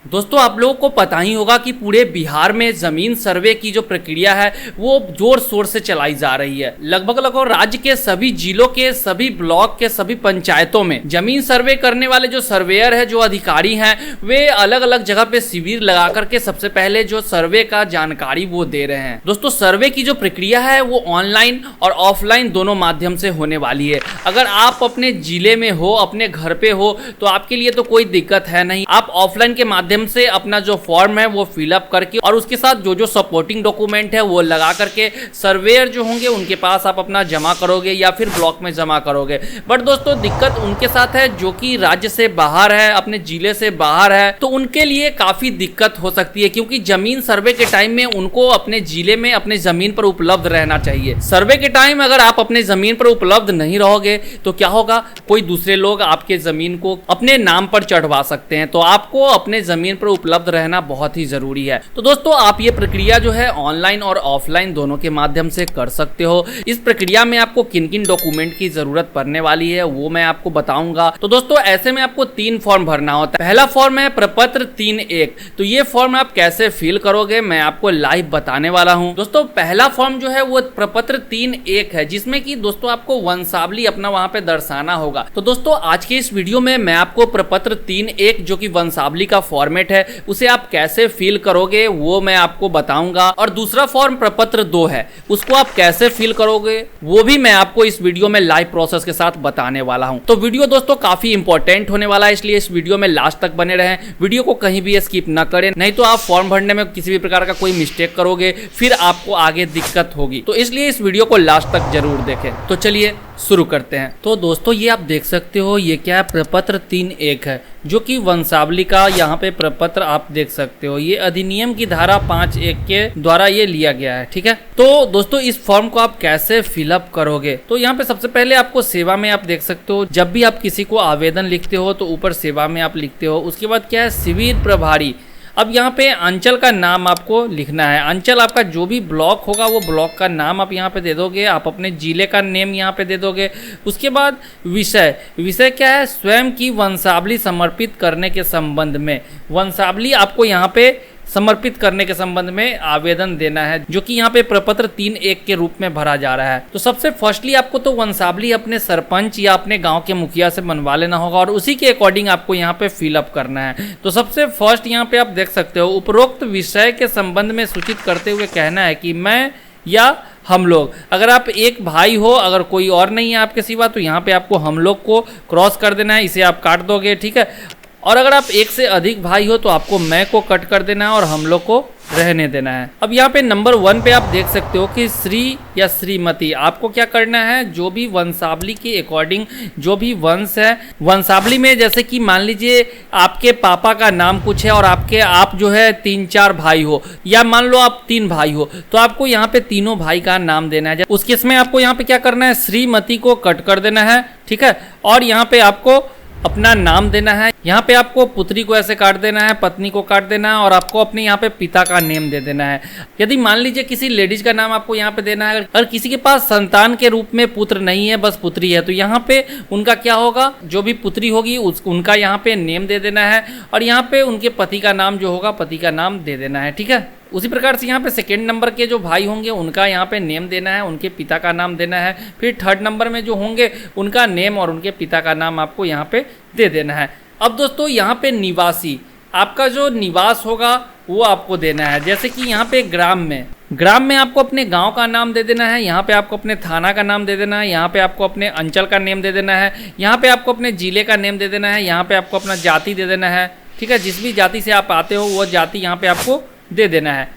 दोस्तों आप लोगों को पता ही होगा कि पूरे बिहार में जमीन सर्वे की जो प्रक्रिया है वो जोर शोर से चलाई जा रही है। लगभग राज्य के सभी जिलों के सभी ब्लॉक के सभी पंचायतों में जमीन सर्वे करने वाले जो सर्वेयर है, जो अधिकारी हैं, वे अलग अलग जगह पे शिविर लगा करके सबसे पहले जो सर्वे का जानकारी वो दे रहे हैं। दोस्तों सर्वे की जो प्रक्रिया है वो ऑनलाइन और ऑफलाइन दोनों माध्यम से होने वाली है। अगर आप अपने जिले में हो, अपने घर पे हो, तो आपके लिए तो कोई दिक्कत है नहीं। आप ऑफलाइन के माध्यम से अपना जो फॉर्म है वो फिलअप करके और उसके साथ जो जो सपोर्टिंग डॉक्यूमेंट है वो लगा करके सर्वेयर जो होंगे उनके पास आप अपना जमा करोगे या फिर ब्लॉक में जमा करोगे। बट दोस्तों दिक्कत उनके साथ है जो कि राज्य से बाहर है, अपने जिले से बाहर है, तो उनके लिए काफी दिक्कत हो सकती है, क्योंकि जमीन सर्वे के टाइम में उनको अपने जिले में अपने जमीन पर उपलब्ध रहना चाहिए। सर्वे के टाइम अगर आप अपने जमीन पर उपलब्ध नहीं रहोगे तो क्या होगा, कोई दूसरे लोग आपके जमीन को अपने नाम पर चढ़वा सकते हैं। तो आपको अपने जमीन पर उपलब्ध रहना बहुत ही जरूरी है। तो दोस्तों आप ये प्रक्रिया जो है ऑनलाइन और ऑफलाइन दोनों के माध्यम से कर सकते हो। इस प्रक्रिया में आपको किन किन डॉक्यूमेंट की जरूरत पड़ने वाली है वो मैं आपको बताऊंगा। तो दोस्तों ऐसे में आपको 3 फॉर्म भरना होता है। पहला फॉर्म है प्रपत्र 3-1। तो ये फॉर्म आप कैसे फिल करोगे मैं आपको लाइव बताने वाला हूँ। दोस्तों पहला फॉर्म जो है वो प्रपत्र 3-1 है, जिसमें कि दोस्तों आपको वंशावली अपना वहां पे दर्शाना होगा। तो दोस्तों आज के इस वीडियो में मैं आपको प्रपत्र 3-1 जो कि वंशावली का फॉर्मेट है उसे आप कैसे फिल करोगे वो मैं आपको बताऊंगा। और दूसरा फॉर्म प्रपत्र 2 है, उसको आप कैसे फिल करोगे वो भी मैं आपको इस वीडियो में लाइव प्रोसेस के साथ बताने वाला हूं। तो वीडियो दोस्तों काफी इंपॉर्टेंट होने वाला है, इसलिए इस वीडियो में लास्ट तक बने रहें। वीडियो को कहीं भी स्किप ना करें, नहीं तो आप फॉर्म भरने में किसी भी प्रकार का कोई मिस्टेक करोगे फिर आपको आगे दिक्कत होगी। तो इसलिए इस वीडियो को लास्ट तक जरूर देखें। तो चलिए शुरू करते हैं। तो दोस्तों ये आप देख सकते हो ये क्या है, प्रपत्र 3-1 है, जो कि वंशावली का यहाँ पे प्रपत्र आप देख सकते हो। ये अधिनियम की धारा 5(1) के द्वारा ये लिया गया है, ठीक है। तो दोस्तों इस फॉर्म को आप कैसे फिलअप करोगे, तो यहाँ पे सबसे पहले आपको सेवा में आप देख सकते हो, जब भी आप किसी को आवेदन लिखते हो तो ऊपर सेवा में आप लिखते हो। उसके बाद क्या है, शिविर प्रभारी। अब यहाँ पे अंचल का नाम आपको लिखना है। अंचल आपका जो भी ब्लॉक होगा वो ब्लॉक का नाम आप यहाँ पे दे दोगे। आप अपने जिले का नेम यहाँ पे दे दोगे। उसके बाद विषय, विषय क्या है, स्वयं की वंशावली समर्पित करने के संबंध में। वंशावली आपको यहाँ पे समर्पित करने के संबंध में आवेदन देना है, जो कि यहाँ पे प्रपत्र 3-1 के रूप में भरा जा रहा है। तो सबसे फर्स्टली आपको तो वंशावली अपने सरपंच या अपने गांव के मुखिया से बनवा लेना होगा और उसी के अकॉर्डिंग आपको यहाँ पे फिलअप करना है। तो सबसे फर्स्ट यहाँ पे आप देख सकते हो, उपरोक्त विषय के संबंध में सूचित करते हुए कहना है कि मैं या हम लोग। अगर आप एक भाई हो, अगर कोई और नहीं है आपके सिवा, तो यहाँ पे आपको हम लोग को क्रॉस कर देना है, इसे आप काट दोगे, ठीक है। और अगर आप एक से अधिक भाई हो तो आपको मैं को कट कर देना है और हम लोग को रहने देना है। अब यहाँ पे नंबर 1 पे आप देख सकते हो कि श्री या श्रीमती। आपको क्या करना है, जो भी वंशावली के अकॉर्डिंग जो भी वंश है, वंशावली में जैसे कि मान लीजिए आपके पापा का नाम कुछ है और आप जो है 3-4 भाई हो, या मान लो आप 3 भाई हो, तो आपको यहाँ पे तीनों भाई का नाम देना है। उस केस में आपको यहाँ पे क्या करना है, श्रीमती को कट कर देना है, ठीक है। और यहाँ पे आपको अपना नाम देना है। यहाँ पे आपको पुत्री को ऐसे काट देना है, पत्नी को काट देना है और आपको अपने यहाँ पे पिता का नेम दे देना है। यदि मान लीजिए किसी लेडीज का नाम आपको यहाँ पे देना है, अगर किसी के पास संतान के रूप में पुत्र नहीं है, बस पुत्री है, तो यहाँ पे उनका क्या होगा, जो भी पुत्री होगी उनका यहाँ पे नेम दे देना है और यहाँ पे उनके पति का नाम जो होगा पति का नाम दे देना है, ठीक है। उसी प्रकार से यहाँ पे सेकेंड नंबर के जो भाई होंगे उनका यहाँ पे नेम देना है, उनके पिता का नाम देना है। फिर थर्ड नंबर में जो होंगे उनका नेम और उनके पिता का नाम आपको यहाँ पे दे देना है। अब दोस्तों यहाँ पे निवासी, आपका जो निवास होगा वो आपको देना है। जैसे कि यहाँ पे ग्राम में आपको अपने गांव का नाम दे देना है, यहाँ पे आपको अपने थाना का नाम दे देना है, यहाँ पे आपको अपने अंचल का नेम दे देना है, यहाँ पे आपको अपने जिले का नेम दे देना है, यहाँ पे आपको अपना जाति दे देना है, ठीक है। जिस भी जाति से आप आते हो वो जाति यहाँ पे आपको दे देना है।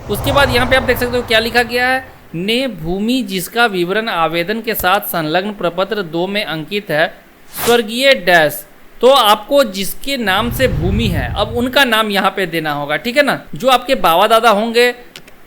उसके बाद यहाँ पे आप देख सकते हो क्या लिखा गया है, ने भूमि जिसका विवरण आवेदन के साथ संलग्न प्रपत्र 2 में अंकित है, स्वर्गीय डैश। तो आपको जिसके नाम से भूमि है अब उनका नाम यहाँ पे देना होगा, ठीक है ना। जो आपके बाबा दादा होंगे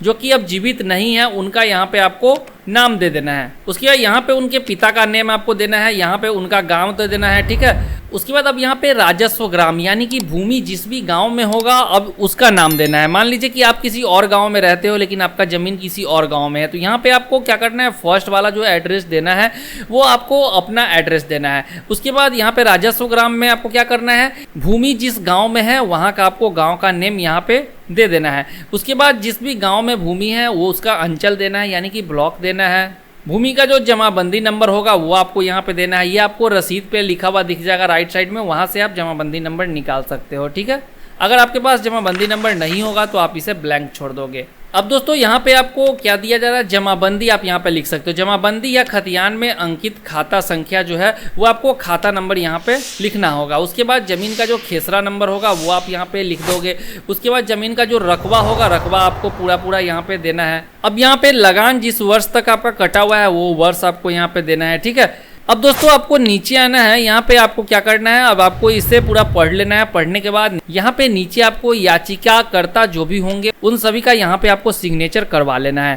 जो कि अब जीवित नहीं है उनका यहाँ पे आपको नाम दे देना है। उसके बाद यहाँ पे उनके पिता का नेम आपको देना है, यहाँ पे उनका गांव दे देना है, ठीक है। उसके बाद अब यहाँ पे राजस्व ग्राम यानी कि भूमि जिस भी गांव में होगा अब उसका नाम देना है। मान लीजिए कि आप किसी और गांव में रहते हो लेकिन आपका जमीन किसी और गांव में है, तो यहाँ पे आपको क्या करना है, फर्स्ट वाला जो एड्रेस देना है वो आपको अपना एड्रेस देना है। उसके बाद यहाँ पे राजस्व ग्राम में आपको क्या करना है, भूमि जिस गाँव में है वहाँ का आपको गाँव का नेम यहाँ पे दे देना है। उसके बाद जिस भी गाँव में भूमि है वो उसका अंचल देना है यानी कि ब्लॉक देना है। भूमि का जो जमाबंदी नंबर होगा वो आपको यहाँ पे देना है। ये आपको रसीद पे लिखा हुआ दिख जाएगा राइट साइड में, वहाँ से आप जमाबंदी नंबर निकाल सकते हो। ठीक है, अगर आपके पास जमाबंदी नंबर नहीं होगा तो आप इसे ब्लैंक छोड़ दोगे। अब दोस्तों यहाँ पे आपको क्या दिया जा रहा है, जमाबंदी आप यहाँ पे लिख सकते हो। जमाबंदी या खतियान में अंकित खाता संख्या जो है वो आपको खाता नंबर यहाँ पे लिखना होगा। उसके बाद जमीन का जो खेसरा नंबर होगा वो आप यहाँ पे लिख दोगे। उसके बाद जमीन का जो रकबा होगा, रकबा आपको पूरा यहाँ पे देना है। अब यहाँ पे लगान जिस वर्ष तक आपका कटा हुआ है वो वर्ष आपको यहाँ पे देना है। ठीक है, अब दोस्तों आपको नीचे आना है। यहाँ पे आपको क्या करना है, अब आपको इसे पूरा पढ़ लेना है। पढ़ने के बाद यहाँ पे नीचे आपको याचिकाकर्ता जो भी होंगे उन सभी का यहाँ पे आपको सिग्नेचर करवा लेना है।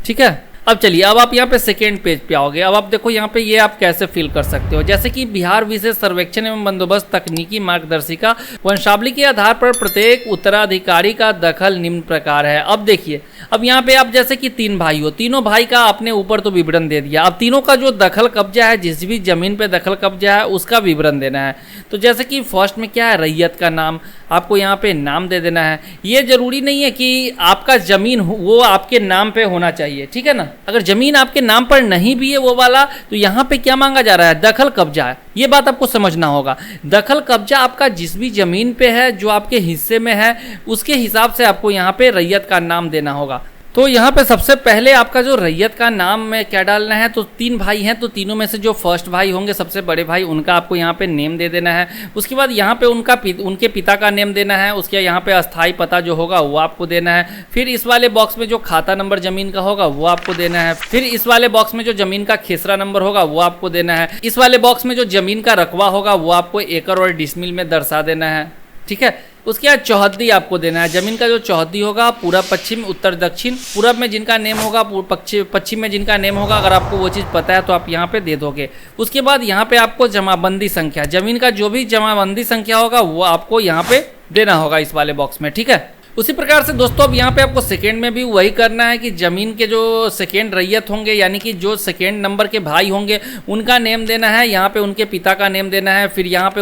ठीक है, अब चलिए अब आप यहाँ पे सेकेंड पेज पे आओगे। अब आप देखो यहाँ पे ये आप कैसे फिल कर सकते हो, जैसे कि बिहार विशेष सर्वेक्षण एवं बंदोबस्त तकनीकी मार्गदर्शिका वंशावली के आधार पर प्रत्येक उत्तराधिकारी का दखल निम्न प्रकार है। अब देखिए, अब यहाँ पे आप जैसे कि 3 भाई हो, तीनों भाई का आपने ऊपर तो विवरण दे दिया। अब तीनों का जो दखल कब्जा है, जिस भी जमीन पे दखल कब्जा है उसका विवरण देना है। तो जैसे कि फर्स्ट में क्या है, रैयत का नाम आपको यहाँ पे नाम दे देना है। ये जरूरी नहीं है कि आपका जमीन वो आपके नाम पे होना चाहिए। ठीक है ना, अगर जमीन आपके नाम पर नहीं भी है वो वाला, तो यहाँ पे क्या मांगा जा रहा है, दखल कब्जा है। ये बात आपको समझना होगा। दखल कब्जा आपका जिस भी जमीन पे है जो आपके हिस्से में है उसके हिसाब से आपको यहाँ पे रैयत का नाम देना होगा। तो यहाँ पे सबसे पहले आपका जो रैयत का नाम में क्या डालना है, तो 3 भाई हैं तो तीनों में से जो फर्स्ट भाई होंगे सबसे बड़े भाई उनका आपको यहाँ पे नेम दे देना है। उसके बाद यहाँ पे उनके पिता का नेम देना है। उसके यहाँ पे अस्थाई पता जो होगा वो आपको देना है। फिर इस वाले बॉक्स में जो खाता नंबर जमीन का होगा वो आपको देना है। फिर इस वाले बॉक्स में जो जमीन का खेसरा नंबर होगा वो आपको देना है। इस वाले बॉक्स में जो जमीन का रकबा होगा वो आपको एकड़ और डिसमिल में दर्शा देना है। ठीक है, उसके बाद चौहद्दी आपको देना है। जमीन का जो चौहद्दी होगा, पूरब पश्चिम उत्तर दक्षिण, पूरब में जिनका नेम होगा, पश्चिम में जिनका नेम होगा, अगर आपको वो चीज़ पता है तो आप यहाँ पे दे दोगे। उसके बाद यहाँ पे आपको जमाबंदी संख्या, जमीन का जो भी जमाबंदी संख्या होगा वो आपको यहाँ पे देना होगा इस वाले बॉक्स में। ठीक है, उसी प्रकार से दोस्तों अब यहाँ पे आपको सेकेंड में भी वही करना है कि जमीन के जो सेकेंड रैयत होंगे यानी कि जो सेकेंड नंबर के भाई होंगे उनका नेम देना है। यहाँ पे उनके पिता का नेम देना है। फिर यहाँ पे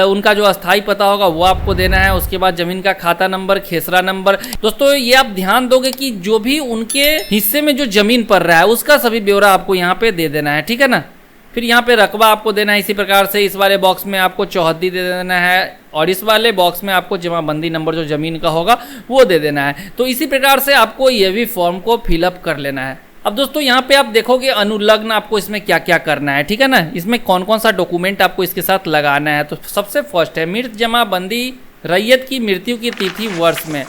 उनका जो अस्थाई पता होगा वो आपको देना है। उसके बाद जमीन का खाता नंबर, खेसरा नंबर। दोस्तों ये आप ध्यान दोगे कि जो भी उनके हिस्से में जो जमीन पड़ रहा है उसका सभी ब्यौरा आपको यहाँ पे दे देना है। ठीक है ना, फिर यहाँ पे रकबा आपको देना है। इसी प्रकार से इस वाले बॉक्स में आपको चौहद्दी दे देना है और इस वाले बॉक्स में आपको जमाबंदी नंबर जो जमीन का होगा वो दे देना है। तो इसी प्रकार से आपको ये भी फॉर्म को फिलअप कर लेना है। अब दोस्तों यहाँ पे आप देखोगे अनुलग्न आपको इसमें क्या क्या करना है। ठीक है ना, इसमें कौन कौन सा डॉक्यूमेंट आपको इसके साथ लगाना है। तो सबसे फर्स्ट है मृत जमाबंदी रैयत की मृत्यु की तिथि वर्ष में।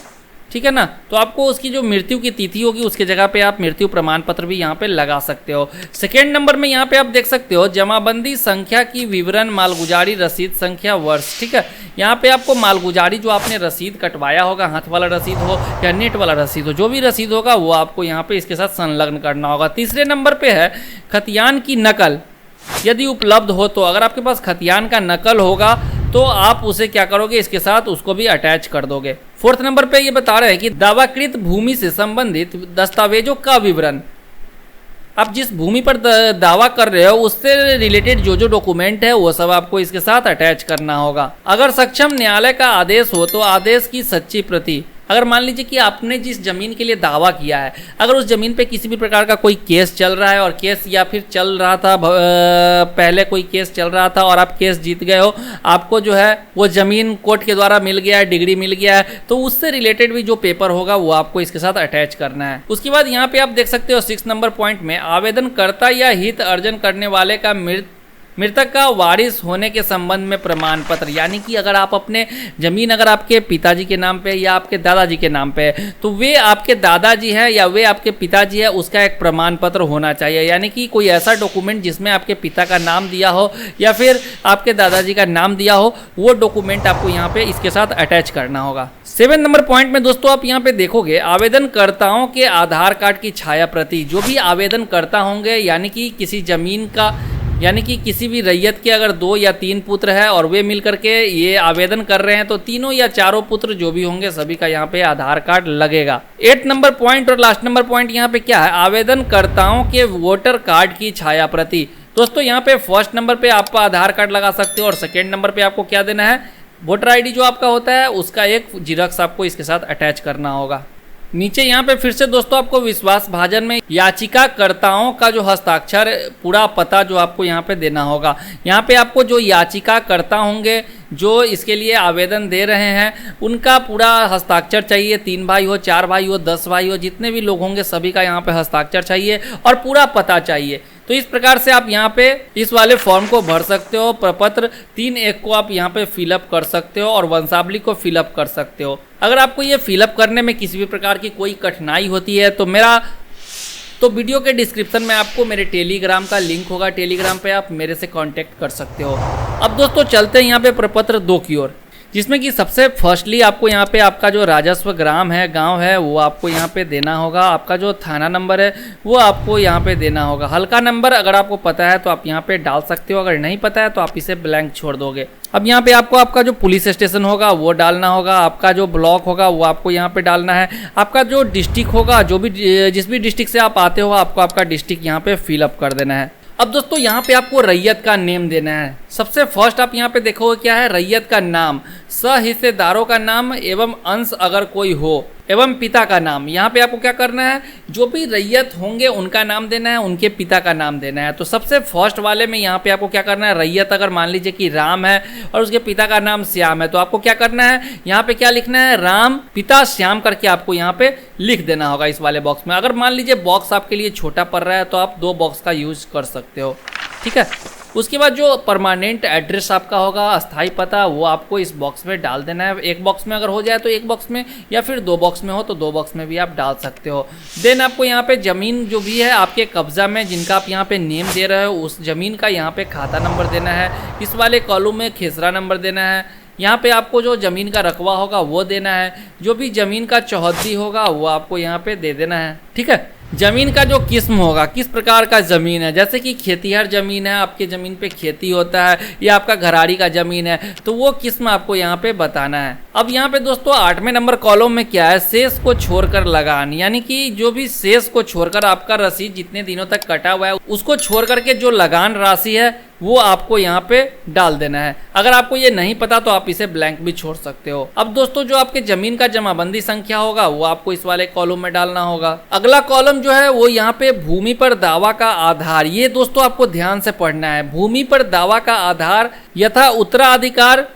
ठीक है ना, तो आपको उसकी जो मृत्यु की तिथि होगी उसके जगह पे आप मृत्यु प्रमाण पत्र भी यहाँ पे लगा सकते हो। सेकेंड नंबर में यहाँ पे आप देख सकते हो जमाबंदी संख्या की विवरण मालगुजारी रसीद संख्या वर्ष। ठीक है, यहाँ पे आपको मालगुजारी जो आपने रसीद कटवाया होगा, हाथ वाला रसीद हो या नेट वाला रसीद हो, जो भी रसीद होगा वो आपको यहाँ पे इसके साथ संलग्न करना होगा। तीसरे नंबर पे है खतियान की नकल यदि उपलब्ध हो तो। अगर आपके पास खतियान का नकल होगा तो आप उसे क्या करोगे, इसके साथ उसको भी अटैच कर दोगे। फोर्थ नंबर पे ये बता रहे हैं कि दावाकृत भूमि से संबंधित दस्तावेजों का विवरण। आप जिस भूमि पर दावा कर रहे हो उससे रिलेटेड जो जो डॉक्यूमेंट है वो सब आपको इसके साथ अटैच करना होगा। अगर सक्षम न्यायालय का आदेश हो तो आदेश की सच्ची प्रति। अगर मान लीजिए कि आपने जिस जमीन के लिए दावा किया है, अगर उस जमीन पे किसी भी प्रकार का कोई केस चल रहा है और केस या फिर चल रहा था पहले कोई केस चल रहा था और आप केस जीत गए हो, आपको जो है वो जमीन कोर्ट के द्वारा मिल गया है, डिग्री मिल गया है, तो उससे रिलेटेड भी जो पेपर होगा वो आपको इसके साथ अटैच करना है। उसके बाद यहाँ पे आप देख सकते हो 6 नंबर पॉइंट में आवेदनकर्ता या हित अर्जन करने वाले का मृतक का वारिस होने के संबंध में प्रमाण पत्र। यानी कि अगर आप अपने जमीन अगर आपके पिताजी के नाम पे या आपके दादाजी के नाम पे है तो वे आपके दादाजी हैं या वे आपके पिताजी है, उसका एक प्रमाण पत्र होना चाहिए। यानी कि कोई ऐसा डॉक्यूमेंट जिसमें आपके पिता का नाम दिया हो या फिर आपके दादाजी का नाम दिया हो, वो डॉक्यूमेंट आपको यहाँ पे इसके साथ अटैच करना होगा। 7 नंबर पॉइंट में दोस्तों आप यहाँ पे देखोगे आवेदनकर्ताओं के आधार कार्ड की छाया प्रति। जो भी आवेदन करता होंगे यानी कि किसी जमीन का यानी कि किसी भी रैयत के अगर 2 या 3 पुत्र है और वे मिल करके ये आवेदन कर रहे हैं तो तीनों या चारों पुत्र जो भी होंगे सभी का यहाँ पे आधार कार्ड लगेगा। 8 नंबर पॉइंट और लास्ट नंबर पॉइंट यहाँ पे क्या है, आवेदनकर्ताओं के वोटर कार्ड की छाया प्रति। दोस्तों यहाँ पे फर्स्ट नंबर पे आप आधार कार्ड लगा सकते हो और सेकेंड नंबर पे आपको क्या देना है, वोटर आईडी जो आपका होता है उसका एक जिरक्स आपको इसके साथ अटैच करना होगा। नीचे यहाँ पे फिर से दोस्तों आपको विश्वास भाजन में याचिकाकर्ताओं का जो हस्ताक्षर पूरा पता जो आपको यहाँ पे देना होगा। यहाँ पे आपको जो याचिकाकर्ता होंगे जो इसके लिए आवेदन दे रहे हैं उनका पूरा हस्ताक्षर चाहिए। 3 भाई हो, 4 भाई हो, 10 भाई हो, जितने भी लोग होंगे सभी का यहाँ पे हस्ताक्षर चाहिए और पूरा पता चाहिए। तो इस प्रकार से आप यहाँ पे इस वाले फॉर्म को भर सकते हो। प्रपत्र 3(1) को आप यहाँ पे फिलअप कर सकते हो और वंशावली को फिलअप कर सकते हो। अगर आपको ये फिलअप करने में किसी भी प्रकार की कोई कठिनाई होती है तो वीडियो के डिस्क्रिप्शन में आपको मेरे टेलीग्राम का लिंक होगा, टेलीग्राम पे आप मेरे से कांटेक्ट कर सकते हो। अब दोस्तों चलते हैं यहाँ पे प्रपत्र 2 की ओर, जिसमें कि सबसे फर्स्टली आपको यहाँ पे आपका जो राजस्व ग्राम है, गांव है, वो आपको यहाँ पे देना होगा। आपका जो थाना नंबर है वो आपको यहाँ पे देना होगा। हल्का नंबर अगर आपको पता है तो आप यहाँ पे डाल सकते हो, अगर नहीं पता है तो आप इसे ब्लैंक छोड़ दोगे। अब यहाँ पे आपको आपका जो पुलिस स्टेशन होगा वो डालना होगा, आपका जो ब्लॉक होगा वो आपको यहाँ पे डालना है, आपका जो डिस्ट्रिक्ट होगा जिस भी डिस्ट्रिक्ट से आप आते हो आपको आपका डिस्ट्रिक्ट यहाँ पे फिलअप कर देना है। अब दोस्तों यहाँ पे आपको रैयत का नेम देना है। सबसे फर्स्ट आप यहाँ पे देखोगे क्या है, रैयत का नाम, सहिस्सेदारों का नाम एवं अंश अगर कोई हो, एवं पिता का नाम। यहाँ पे आपको क्या करना है, जो भी रैयत होंगे उनका नाम देना है, उनके पिता का नाम देना है। तो सबसे फर्स्ट वाले में यहाँ पे आपको क्या करना है, रैयत अगर मान लीजिए कि राम है और उसके पिता का नाम श्याम है तो आपको क्या करना है, यहाँ पे क्या लिखना है, राम पिता श्याम करके आपको यहाँ पे लिख देना होगा इस वाले बॉक्स में। अगर मान लीजिए बॉक्स आपके लिए छोटा पड़ रहा है तो आप 2 बॉक्स का यूज कर सकते हो, ठीक है। उसके बाद जो परमानेंट एड्रेस आपका होगा, अस्थाई पता, वो आपको इस बॉक्स में डाल देना है। एक बॉक्स में अगर हो जाए तो एक बॉक्स में, या फिर 2 बॉक्स में हो तो 2 बॉक्स में भी आप डाल सकते हो। देन आपको यहाँ पे जमीन जो भी है आपके कब्जा में, जिनका आप यहाँ पे नेम दे रहे हो, उस जमीन का यहाँ पे खाता नंबर देना है। इस वाले कॉलम में खेसरा नंबर देना है। यहाँ पे आपको जो ज़मीन का रकबा होगा वो देना है। जो भी ज़मीन का चौहद्दी होगा वो आपको यहाँ पे दे देना है, ठीक है। ज़मीन का जो किस्म होगा, किस प्रकार का ज़मीन है, जैसे कि खेतीहर ज़मीन है, आपके ज़मीन पे खेती होता है, या आपका घराड़ी का ज़मीन है, तो वो किस्म आपको यहाँ पे बताना है। अब यहाँ पे दोस्तों 8वें नंबर कॉलम में क्या है, शेष को छोड़कर लगान, यानी कि जो भी शेष को छोड़कर आपका रसीद जितने दिनों तक कटा हुआ है उसको छोड़ करके जो लगान राशि है वो आपको यहाँ पे डाल देना है। अगर आपको ये नहीं पता तो आप इसे ब्लैंक भी छोड़ सकते हो। अब दोस्तों जो आपके जमीन का जमाबंदी संख्या होगा वो आपको इस वाले कॉलम में डालना होगा। अगला कॉलम जो है वो यहाँ पे भूमि पर दावा का आधार, ये दोस्तों आपको ध्यान से पढ़ना है। भूमि पर दावा का आधार यथा उत्तराधिकार,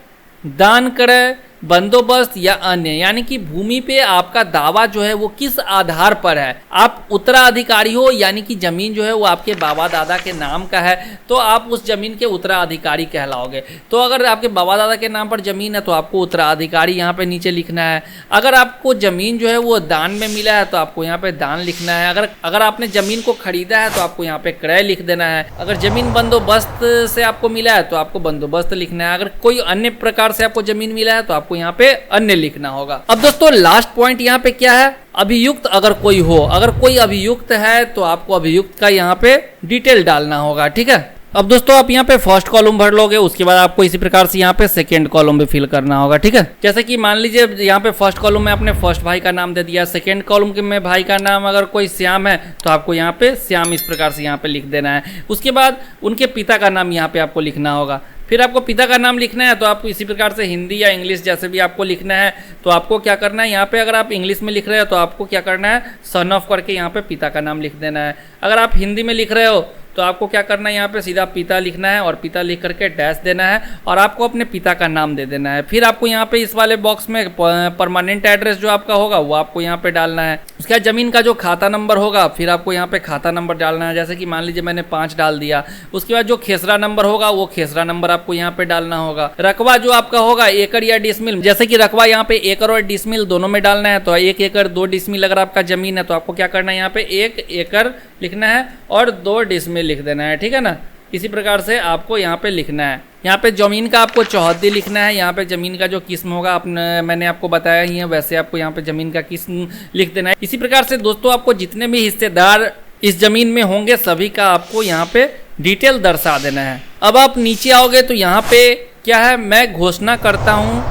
दान क्रय, बंदोबस्त या अन्य, यानी कि भूमि पे आपका दावा जो है वो किस आधार पर है। आप उत्तराधिकारी हो, यानी कि जमीन जो है वो आपके बाबा दादा के नाम का है तो आप उस जमीन के उत्तराधिकारी कहलाओगे। तो अगर आपके बाबा दादा के नाम पर जमीन है तो आपको उत्तराधिकारी यहाँ पे नीचे लिखना है। अगर आपको जमीन जो है वो दान में मिला है तो आपको यहाँ पे दान लिखना है। अगर आपने जमीन को खरीदा है तो आपको यहाँ पे क्रय लिख देना है। अगर जमीन बंदोबस्त से आपको मिला है तो आपको बंदोबस्त लिखना है। अगर कोई अन्य प्रकार से आपको जमीन मिला है तो आपको यहाँ पे अन्य लिखना होगा। अब दोस्तों लास्ट पॉइंट यहाँ पे क्या है, अभियुक्त अगर कोई हो, अगर कोई अभियुक्त है तो आपको अभियुक्त का यहाँ पे डिटेल डालना होगा, ठीक है। अब दोस्तों आप यहाँ पे फर्स्ट कॉलम भर लोगे, उसके बाद आपको इसी प्रकार से यहाँ पे सेकंड कॉलम भी फिल करना होगा, ठीक है। जैसे कि मान लीजिए यहाँ पे फर्स्ट कॉलम में आपने फर्स्ट भाई का नाम दे दिया, सेकंड कॉलम के में भाई का नाम अगर कोई श्याम है तो आपको यहाँ पे श्याम इस प्रकार से यहाँ पे लिख देना है। उसके बाद उनके पिता का नाम यहाँ पे आपको लिखना होगा। फिर आपको पिता का नाम लिखना है तो आपको इसी प्रकार से हिंदी या इंग्लिश जैसे भी आपको लिखना है तो आपको क्या करना है, यहाँ पे अगर आप इंग्लिश में लिख रहे हो तो आपको क्या करना है, सन ऑफ करके यहाँ पे पिता का नाम लिख देना है। अगर आप हिंदी में लिख रहे हो तो आपको क्या करना है, यहाँ पे सीधा पिता लिखना है और पिता लिख करके डैश देना है और आपको अपने पिता का नाम दे देना है। फिर आपको यहाँ पे इस वाले बॉक्स में परमानेंट एड्रेस जो आपका होगा वो आपको यहाँ पे डालना है। उसके बाद जमीन का जो खाता नंबर होगा फिर आपको यहाँ पे खाता नंबर डालना है। जैसे कि मान लीजिए मैंने 5 डाल दिया। उसके बाद जो खेसरा नंबर होगा वो खेसरा नंबर आपको यहाँ पे डालना होगा। रकबा जो आपका होगा एकड़ या डिसमिल, जैसे कि रकबा यहाँ पे एकड़ और डिसमिल दोनों में डालना है। तो 1 एकड़ 2 डिसमिल अगर आपका जमीन है तो आपको क्या करना है, यहाँ पे 1 एकड़ लिखना है और 2 डिसमिल लिख देना है, ठीक है ना। इसी प्रकार से आपको यहाँ पे लिखना है। यहाँ पे जमीन का आपको चौहद्दी लिखना है। यहाँ पे जमीन का जो किस्म होगा मैंने आपको बताया ही है, वैसे आपको यहाँ पे जमीन का किस्म लिख देना है। इसी प्रकार से दोस्तों आपको जितने भी हिस्सेदार इस जमीन में होंगे सभी का आपको यहाँ पे डिटेल दर्शा देना है। अब आप नीचे आओगे तो यहाँ पे क्या है, मैं घोषणा करता हूँ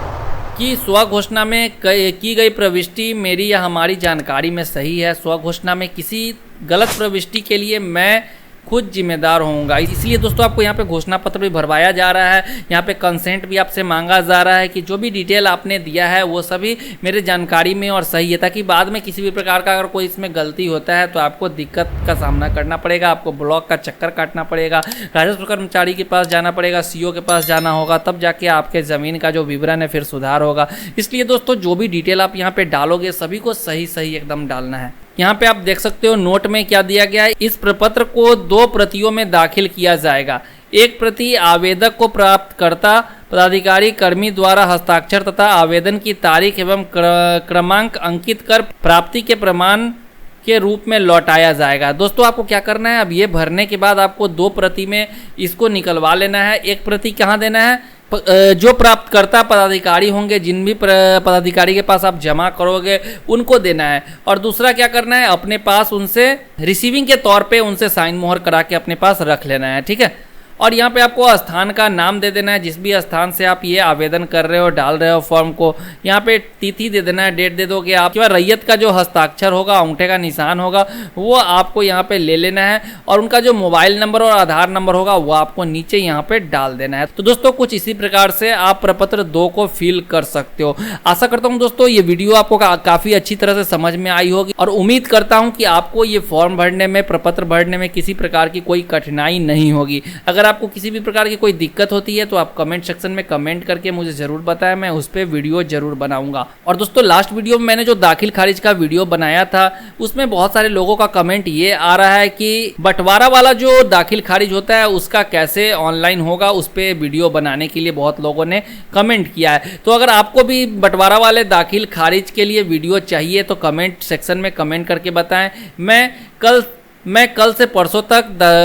कि स्व घोषणा में की गई प्रविष्टि मेरी या हमारी जानकारी में सही है। स्व घोषणा में किसी गलत प्रविष्टि के लिए मैं खुद जिम्मेदार होऊंगा। इसलिए दोस्तों आपको यहाँ पे घोषणा पत्र भी भरवाया जा रहा है, यहाँ पे कंसेंट भी आपसे मांगा जा रहा है कि जो भी डिटेल आपने दिया है वो सभी मेरे जानकारी में और सही है, ताकि बाद में किसी भी प्रकार का अगर कोई इसमें गलती होता है तो आपको दिक्कत का सामना करना पड़ेगा, आपको ब्लॉक का चक्कर काटना पड़ेगा, राजस्व कर्मचारी के पास जाना पड़ेगा, सीओ के पास जाना होगा, तब जाके आपके ज़मीन का जो विवरण है फिर सुधार होगा। इसलिए दोस्तों जो भी डिटेल आप यहाँ पे डालोगे सभी को सही सही एकदम डालना है। यहाँ पे आप देख सकते हो नोट में क्या दिया गया है, इस प्रपत्र को 2 प्रतियों में दाखिल किया जाएगा। एक प्रति आवेदक को प्राप्तकर्ता पदाधिकारी कर्मी द्वारा हस्ताक्षर तथा आवेदन की तारीख एवं क्रमांक अंकित कर प्राप्ति के प्रमाण के रूप में लौटाया जाएगा। दोस्तों आपको क्या करना है, अब ये भरने के बाद आपको 2 प्रति में इसको निकलवा लेना है। एक प्रति कहाँ देना है, जो प्राप्तकर्ता पदाधिकारी होंगे, जिन भी पदाधिकारी के पास आप जमा करोगे उनको देना है, और दूसरा क्या करना है, अपने पास उनसे रिसीविंग के तौर पे उनसे साइन मोहर करा के अपने पास रख लेना है। ठीक है, और यहाँ पे आपको स्थान का नाम दे देना है, जिस भी स्थान से आप ये आवेदन कर रहे हो, डाल रहे हो फॉर्म को। यहाँ पे तिथि दे देना है, डेट दे दोगे आप। रैयत का जो हस्ताक्षर होगा, अंगूठे का निशान होगा, वो आपको यहाँ पे ले लेना है, और उनका जो मोबाइल नंबर और आधार नंबर होगा वो आपको नीचे यहाँ पे डाल देना है। तो दोस्तों कुछ इसी प्रकार से आप प्रपत्र 2 को फिल कर सकते हो। आशा करता हूँ दोस्तों ये वीडियो आपको काफ़ी अच्छी तरह से समझ में आई होगी, और उम्मीद करता हूँ कि आपको ये फॉर्म भरने में, प्रपत्र भरने में किसी प्रकार की कोई कठिनाई नहीं होगी। अगर आपको किसी भी प्रकार की कोई दिक्कत होती है तो आप कमेंट सेक्शन में कमेंट करके मुझे जरूर बताएं, मैं उस पर वीडियो जरूर बनाऊंगा। और दोस्तों लास्ट वीडियो में मैंने जो दाखिल खारिज का वीडियो बनाया था उसमें बहुत सारे लोगों का कमेंट ये आ रहा है कि बंटवारा वाला जो दाखिल खारिज होता है उसका कैसे ऑनलाइन होगा, उस पर वीडियो बनाने के लिए बहुत लोगों ने कमेंट किया है। तो अगर आपको भी बंटवारा वाले दाखिल खारिज के लिए वीडियो चाहिए तो कमेंट सेक्शन में कमेंट करके बताएं। मैं कल से परसों तक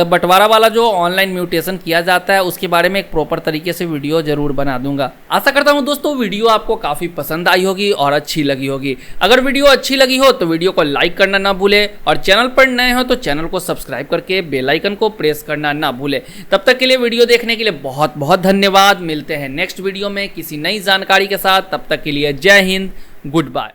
बंटवारा वाला जो ऑनलाइन म्यूटेशन किया जाता है उसके बारे में एक प्रॉपर तरीके से वीडियो जरूर बना दूंगा। आशा करता हूं दोस्तों वीडियो आपको काफ़ी पसंद आई होगी और अच्छी लगी होगी। अगर वीडियो अच्छी लगी हो तो वीडियो को लाइक करना ना भूले, और चैनल पर नए हो तो चैनल को सब्सक्राइब करके बेल आइकन को प्रेस करना ना भूले। तब तक के लिए वीडियो देखने के लिए बहुत बहुत धन्यवाद। मिलते हैं नेक्स्ट वीडियो में किसी नई जानकारी के साथ, तब तक के लिए जय हिंद, गुड बाय।